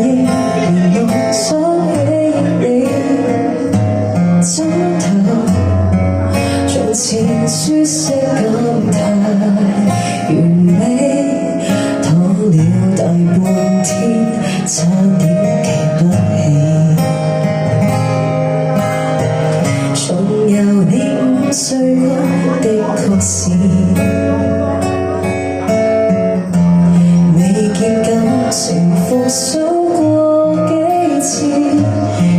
憶，連我想起你，枕頭從前舒適感太完美，躺了大半天，差點企不起。重遊你5歲嗰的確是未見感情復甦過幾次，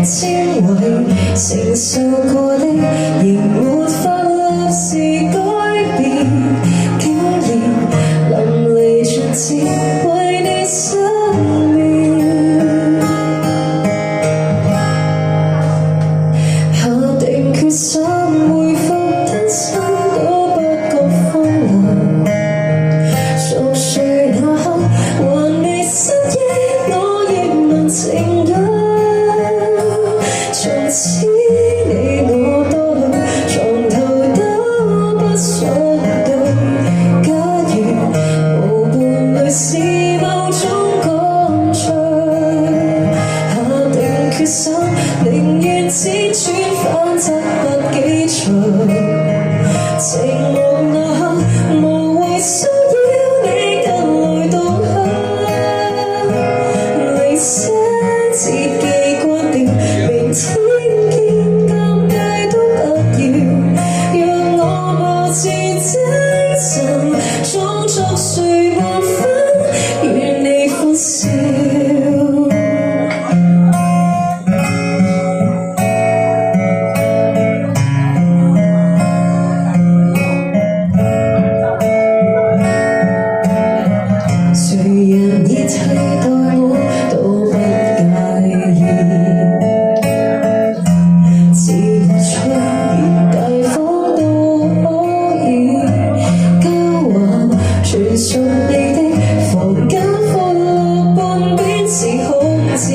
千位承受過的仍沒法立時改變，竟然淋漓盡致為你失眠，下定決心回復單身都不覺荒涼，熟睡那刻還未失憶，我亦能情感。從此你我多累，床頭都不想對。假如無伴侶是某種乾脆，下定決心寧願輾轉反側不幾隨，寂寞那刻無謂騷擾你跟來動向，離聲字記關掉，明天見尷尬都不要，讓我保持精神，裝作睡半分，與你歡笑。誰人已替代我都不介意，自由隨便大方都可以，交還全屬你的房間，放落半邊似空置。